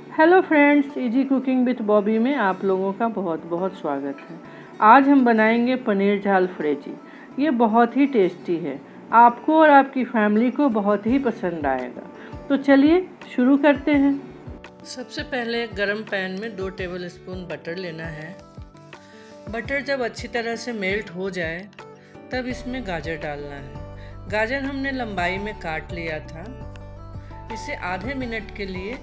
Hello friends, easy cooking with Bobby में आप लोगों का बहुत बहुत स्वागत है। आज हम बनाएंगे पनीर झाल फ्रेजी। ये बहुत ही टेस्टी है, आपको और आपकी फैमिली को बहुत ही पसंद आएगा। तो चलिए शुरू करते हैं। सबसे पहले एक गरम पैन में 2 टेबल स्पून बटर लेना है। बटर जब अच्छी तरह से मेल्ट हो जाए तब इसमें गाजर डालना है। गाजर हमने लंबाई में काट लिया था। इसे आधे मिनट के लिए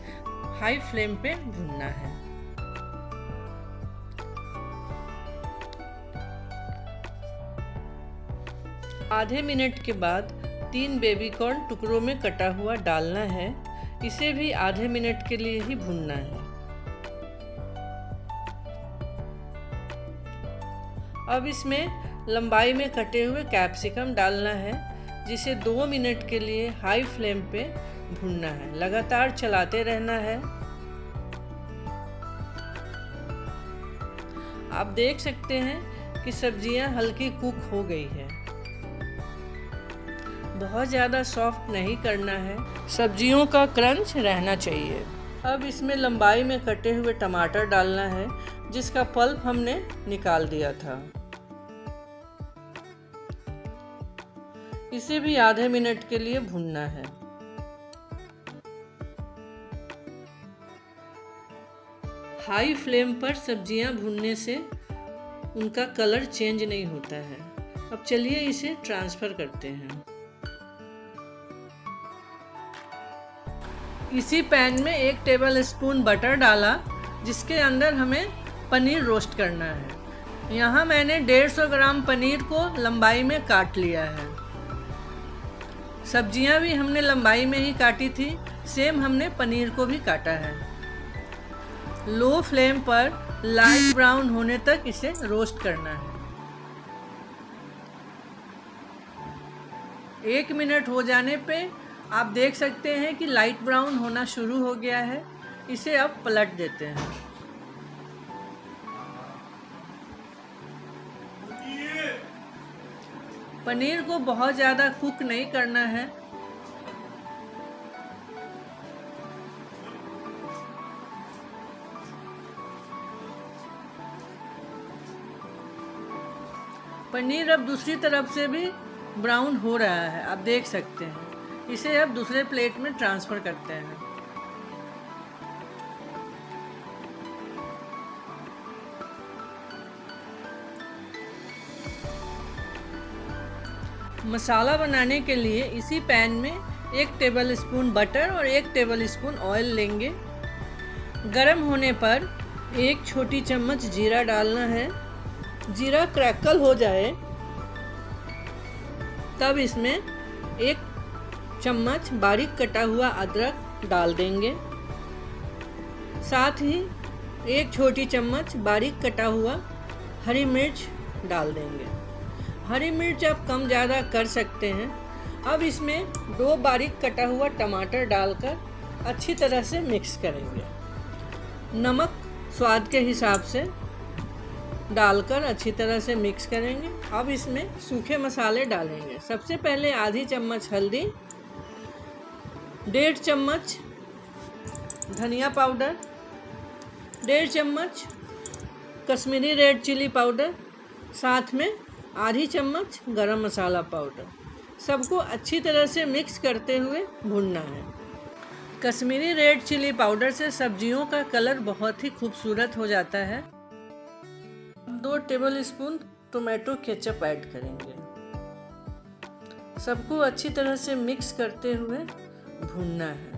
हाई फ्लेम पे भूनना है। आधे मिनट के बाद 3 बेबी कॉर्न टुकड़ों में कटा हुआ डालना है। इसे भी आधे मिनट के लिए ही भूनना है। अब इसमें लंबाई में कटे हुए कैप्सिकम डालना है, जिसे 2 मिनट के लिए हाई फ्लेम पे भूनना है। लगातार चलाते रहना है। आप देख सकते हैं कि सब्जियां हल्की कुक हो गई है। बहुत ज़्यादा सॉफ्ट नहीं करना है, सब्जियों का क्रंच रहना चाहिए। अब इसमें लंबाई में कटे हुए टमाटर डालना है, जिसका पल्प हमने निकाल दिया था। इसे भी आधे मिनट के लिए भूनना है। हाई फ्लेम पर सब्जियां भूनने से उनका कलर चेंज नहीं होता है। अब चलिए इसे ट्रांसफ़र करते हैं। इसी पैन में 1 टेबल स्पून बटर डाला, जिसके अंदर हमें पनीर रोस्ट करना है। यहाँ मैंने 150 ग्राम पनीर को लंबाई में काट लिया है। सब्जियां भी हमने लंबाई में ही काटी थी, सेम हमने पनीर को भी काटा है। लो फ्लेम पर लाइट ब्राउन होने तक इसे रोस्ट करना है। 1 मिनट हो जाने पे आप देख सकते हैं कि लाइट ब्राउन होना शुरू हो गया है। इसे अब पलट देते हैं। पनीर को बहुत ज़्यादा कुक नहीं करना है। पनीर अब दूसरी तरफ से भी ब्राउन हो रहा है, आप देख सकते हैं। इसे अब दूसरे प्लेट में ट्रांसफ़र करते हैं। मसाला बनाने के लिए इसी पैन में 1 टेबल स्पून बटर और 1 टेबल स्पून ऑयल लेंगे। गरम होने पर 1 छोटी चम्मच जीरा डालना है। जीरा क्रैकल हो जाए तब इसमें 1 चम्मच बारीक कटा हुआ अदरक डाल देंगे। साथ ही 1 छोटी चम्मच बारीक कटा हुआ हरी मिर्च डाल देंगे। हरी मिर्च आप कम ज़्यादा कर सकते हैं। अब इसमें 2 बारीक कटा हुआ टमाटर डालकर अच्छी तरह से मिक्स करेंगे। नमक स्वाद के हिसाब से डालकर अच्छी तरह से मिक्स करेंगे। अब इसमें सूखे मसाले डालेंगे। सबसे पहले आधी चम्मच हल्दी, 1.5 चम्मच धनिया पाउडर, 1.5 चम्मच कश्मीरी रेड चिली पाउडर, साथ में आधी चम्मच गरम मसाला पाउडर। सबको अच्छी तरह से मिक्स करते हुए भूनना है। कश्मीरी रेड चिली पाउडर से सब्जियों का कलर बहुत ही खूबसूरत हो जाता है। 2 table spoon tomato ketchup add करेंगे। सबको अच्छी तरह से मिक्स करते हुए भूनना है।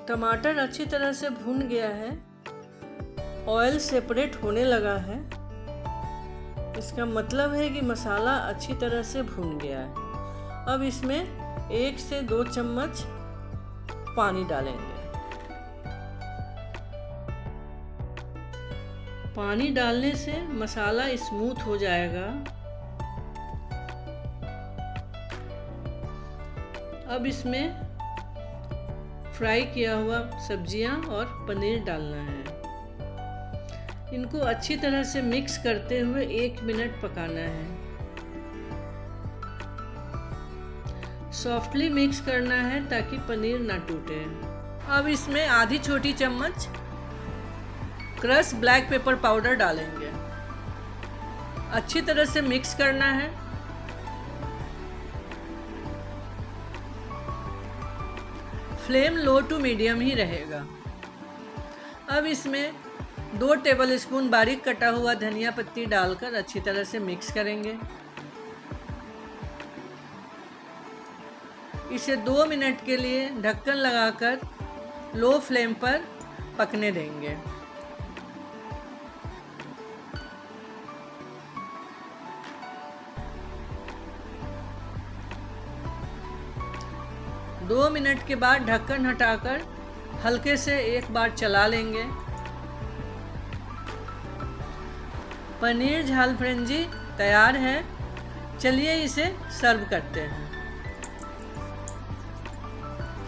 टमाटर अच्छी तरह से भून गया है। ऑयल सेपरेट होने लगा है। इसका मतलब है कि मसाला अच्छी तरह से भून गया है। अब इसमें 1 से 2 चम्मच पानी डालेंगे। पानी डालने से मसाला स्मूथ हो जाएगा। अब इसमें फ्राई किया हुआ सब्जियां और पनीर डालना है। इनको अच्छी तरह से मिक्स करते हुए 1 मिनट पकाना है। सॉफ्टली मिक्स करना है ताकि पनीर ना टूटे। अब इसमें आधी छोटी चम्मच क्रश ब्लैक पेपर पाउडर डालेंगे। अच्छी तरह से मिक्स करना है। फ्लेम लो टू मीडियम ही रहेगा। अब इसमें 2 टेबलस्पून बारीक कटा हुआ धनिया पत्ती डालकर अच्छी तरह से मिक्स करेंगे। इसे 2 मिनट के लिए ढक्कन लगाकर लो फ्लेम पर पकने देंगे। दो मिनट के बाद ढक्कन हटाकर हल्के से एक बार चला लेंगे। पनीर झाल फ्रेंजी तैयार है। चलिए इसे सर्व करते हैं।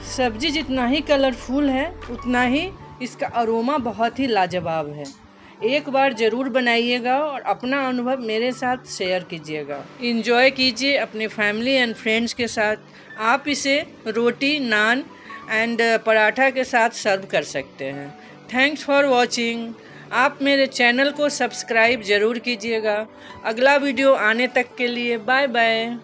सब्जी जितना ही कलरफुल है उतना ही इसका अरोमा बहुत ही लाजवाब है। एक बार ज़रूर बनाइएगा और अपना अनुभव मेरे साथ शेयर कीजिएगा। एंजॉय कीजिए अपने फैमिली एंड फ्रेंड्स के साथ। आप इसे रोटी, नान एंड पराठा के साथ सर्व कर सकते हैं। Thanks for watching. आप मेरे चैनल को सब्सक्राइब ज़रूर कीजिएगा। अगला वीडियो आने तक के लिए बाय बाय।